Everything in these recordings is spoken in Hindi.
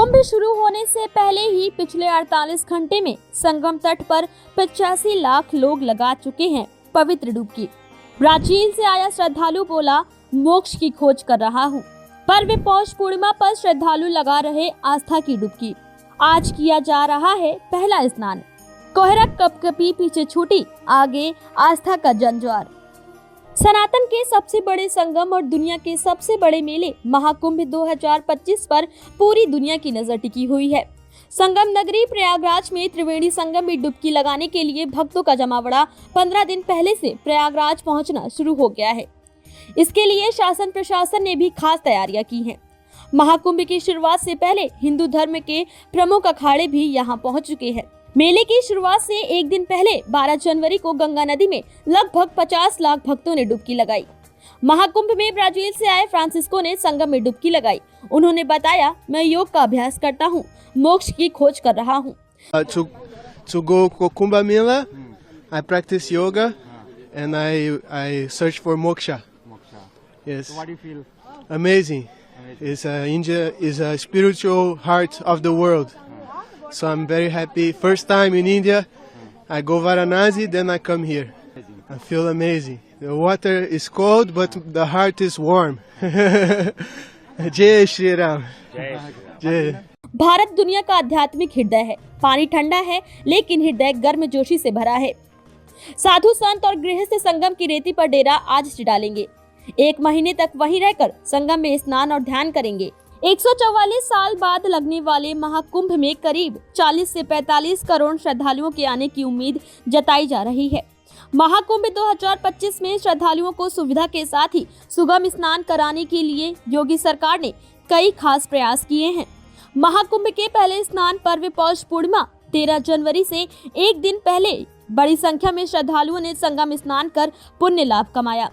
कुंभ शुरू होने से पहले ही पिछले 48 घंटे में संगम तट पर 85 लाख लोग लगा चुके हैं पवित्र डुबकी। ब्राजील से आया श्रद्धालु बोला, मोक्ष की खोज कर रहा हूँ। पर्व पौष पूर्णिमा पर श्रद्धालु लगा रहे आस्था की डुबकी। आज किया जा रहा है पहला स्नान। कोहरा कपकपी पीछे छूटी, आगे आस्था का जनज्वार। सनातन के सबसे बड़े संगम और दुनिया के सबसे बड़े मेले महाकुंभ 2025 पर पूरी दुनिया की नजर टिकी हुई है। संगम नगरी प्रयागराज में त्रिवेणी संगम में डुबकी लगाने के लिए भक्तों का जमावड़ा 15 दिन पहले से प्रयागराज पहुंचना शुरू हो गया है। इसके लिए शासन प्रशासन ने भी खास तैयारियां की हैं। महाकुंभ की शुरुआत से पहले हिंदू धर्म के प्रमुख अखाड़े भी यहां पहुंच चुके हैं। मेले की शुरुआत से एक दिन पहले 12 जनवरी को गंगा नदी में लगभग 50 लाख भक्तों ने डुबकी लगाई। महाकुंभ में ब्राजील से आए फ्रांसिस्को ने संगम में डुबकी लगाई। उन्होंने बताया, मैं योग का अभ्यास करता हूँ, मोक्ष की खोज कर रहा हूँ। To go to Kumbh Mela, I practice yoga and I search for moksha. Yes. So what do you feel? Amazing. India is a spiritual heart of the world. So I'm very happy. First time in India, I go Varanasi, then I come here. I feel amazing. The water is cold, but the heart is warm. Jai Shri Ram. Jai. Bharat दुनिया का आध्यात्मिक हृदय है। पानी ठंडा है, लेकिन हृदय गर्मजोशी से भरा है। साधु संत और गृहस्थ संगम की रेती पर डेरा आज डालेंगे। 1 महीने तक वहीं रहकर संगम में स्नान और ध्यान करेंगे। 144 साल बाद लगने वाले महाकुंभ में करीब 40 से 45 करोड़ श्रद्धालुओं के आने की उम्मीद जताई जा रही है। महाकुंभ 2025 में श्रद्धालुओं को सुविधा के साथ ही सुगम स्नान कराने के लिए योगी सरकार ने कई खास प्रयास किए हैं। महाकुंभ के पहले स्नान पर्व पौष पूर्णिमा 13 जनवरी से एक दिन पहले बड़ी संख्या में श्रद्धालुओं ने संगम स्नान कर पुण्य लाभ कमाया।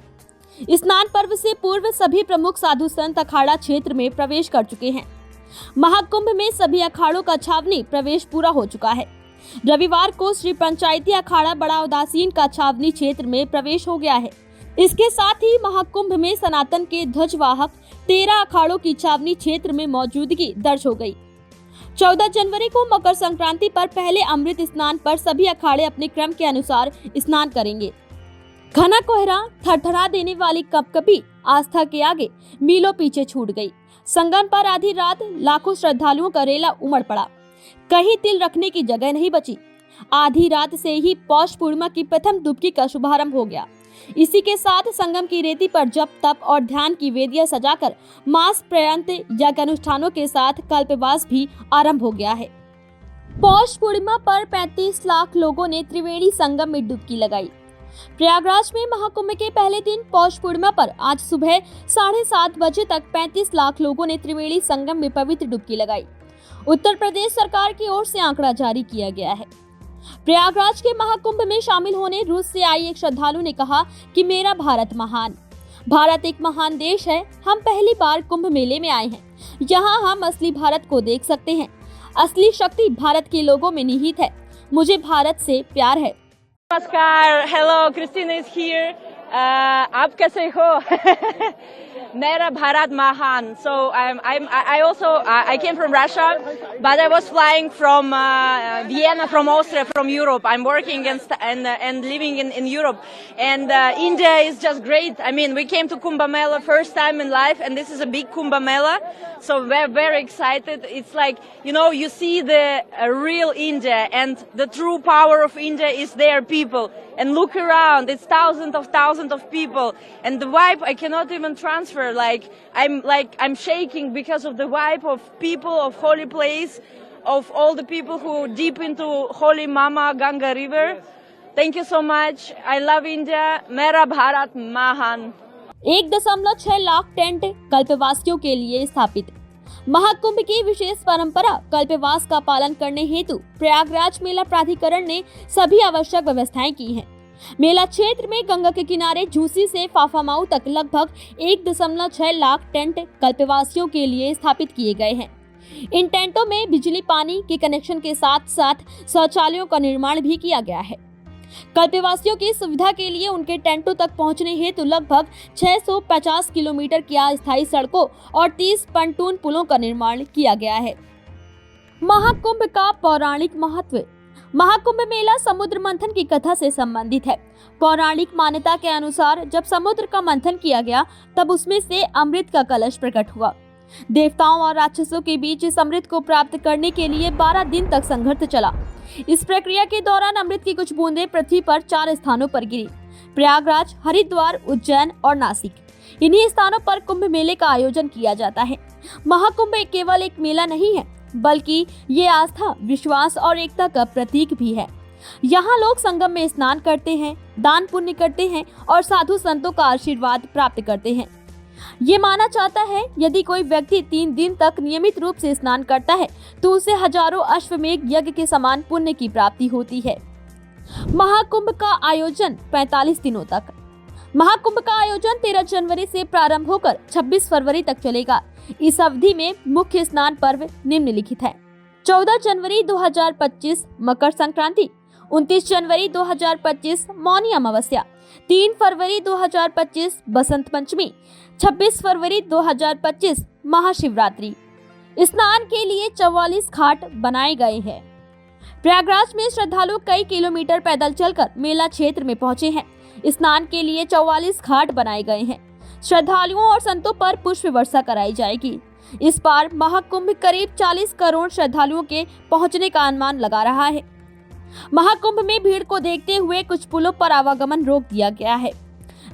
स्नान पर्व से पूर्व सभी प्रमुख साधु संत अखाड़ा क्षेत्र में प्रवेश कर चुके हैं। महाकुंभ में सभी अखाड़ों का छावनी प्रवेश पूरा हो चुका है। रविवार को श्री पंचायती अखाड़ा बड़ा उदासीन का छावनी क्षेत्र में प्रवेश हो गया है। इसके साथ ही महाकुंभ में सनातन के ध्वजवाहक 13 अखाड़ों की छावनी क्षेत्र में मौजूदगी दर्ज हो गई। 14 जनवरी को मकर संक्रांति पर पहले अमृत स्नान पर सभी अखाड़े अपने क्रम के अनुसार स्नान करेंगे। घना कोहरा, थरथरा देने वाली कपकपी आस्था के आगे मीलों पीछे छूट गई। संगम पर आधी रात लाखों श्रद्धालुओं का रेला उमड़ पड़ा। कहीं तिल रखने की जगह नहीं बची। आधी रात से ही पौष पूर्णिमा की प्रथम डुबकी का शुभारंभ हो गया। इसी के साथ संगम की रेती पर जप तप और ध्यान की वेदियां सजाकर मास पर्यंत यज्ञ अनुष्ठानों के साथ कल्पवास भी आरंभ हो गया है। पौष पूर्णिमा पर 35 लाख लोगों ने त्रिवेणी संगम में डुबकी लगाई। प्रयागराज में महाकुंभ के पहले दिन पौष पूर्णिमा पर आज सुबह 7:30 बजे तक 35 लाख लोगों ने त्रिवेणी संगम में पवित्र डुबकी लगाई। उत्तर प्रदेश सरकार की ओर से आंकड़ा जारी किया गया है। प्रयागराज के महाकुंभ में शामिल होने रूस से आई एक श्रद्धालु ने कहा कि मेरा भारत महान। भारत एक महान देश है। हम पहली बार कुंभ मेले में आए हैं। यहाँ हम असली भारत को देख सकते हैं। असली शक्ति भारत के लोगों में निहित है। मुझे भारत से प्यार है। नमस्कार, हेलो, क्रिस्टीना इज हियर। आप कैसे हो? मेरा भारत महान. So I came from Russia, but I was flying from Vienna, from Austria, from Europe. I'm working and living in Europe, and India is just great. I mean, we came to Kumbh Mela first time in life, and this is a big Kumbh Mela, so we're very excited. It's like, you know, you see the real India, and the true power of India is their people. And look around, it's thousands of people, and the vibe I cannot even transfer. I'm shaking because of the vibe of people, of holy place, of all the people who deep into holy Mama Ganga river. Thank you so much. I love India. मेरा भारत महान। 1.6 लाख टेंट कल्पवासियों के लिए स्थापित। महाकुंभ की विशेष परंपरा कल्पवास का पालन करने हेतु प्रयागराज मेला प्राधिकरण ने सभी आवश्यक व्यवस्थाएं की हैं। मेला क्षेत्र में गंगा के किनारे झूसी से फाफामाऊ तक लगभग 1.6 लाख टेंट कल्पवासियों के लिए स्थापित किए गए हैं। इन टेंटों में बिजली पानी के कनेक्शन के साथ साथ शौचालयों का निर्माण भी किया गया है। कल्पवासियों की सुविधा के लिए उनके टेंटों तक पहुंचने हेतु लगभग 650 किलोमीटर की अस्थायी सड़कों और 30 पंटून पुलों का निर्माण किया गया है। महाकुंभ का पौराणिक महत्व। महाकुंभ मेला समुद्र मंथन की कथा से संबंधित है। पौराणिक मान्यता के अनुसार जब समुद्र का मंथन किया गया तब उसमें से अमृत का कलश प्रकट हुआ। देवताओं और राक्षसों के बीच इस अमृत को प्राप्त करने के लिए 12 दिन तक संघर्ष चला। इस प्रक्रिया के दौरान अमृत की कुछ बूंदें पृथ्वी पर 4 स्थानों पर गिरी: प्रयागराज, हरिद्वार, उज्जैन और नासिक। इन्हीं स्थानों पर कुंभ मेले का आयोजन किया जाता है। महाकुंभ केवल एक मेला नहीं है, बल्कि ये आस्था, विश्वास और एकता का प्रतीक भी है। यहाँ लोग संगम में स्नान करते हैं, दान पुण्य करते हैं और साधु संतों का आशीर्वाद प्राप्त करते हैं। ये माना जाता है यदि कोई व्यक्ति 3 दिन तक नियमित रूप से स्नान करता है तो उसे हजारों अश्वमेध यज्ञ के समान पुण्य की प्राप्ति होती है। महाकुंभ का आयोजन 45 दिनों तक। महाकुंभ का आयोजन 13 जनवरी से प्रारंभ होकर 26 फरवरी तक चलेगा। इस अवधि में मुख्य स्नान पर्व निम्नलिखित है: 14 जनवरी 2025 मकर संक्रांति, 29 जनवरी 2025 मौनी अमावस्या, 3 फरवरी 2025 बसंत पंचमी, 26 फरवरी 2025 महाशिवरात्रि। स्नान के लिए 44 घाट बनाए गए हैं। प्रयागराज में श्रद्धालु कई किलोमीटर पैदल चलकर मेला क्षेत्र में पहुंचे हैं। स्नान के लिए 44 घाट बनाए गए हैं। श्रद्धालुओं और संतों पर पुष्प वर्षा कराई जाएगी। इस बार महाकुंभ करीब 40 करोड़ श्रद्धालुओं के पहुंचने का अनुमान लगा रहा है। महाकुंभ में भीड़ को देखते हुए कुछ पुलों पर आवागमन रोक दिया गया है।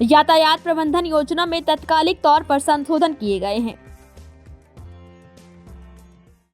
यातायात प्रबंधन योजना में तात्कालिक तौर पर संशोधन किए गए हैं।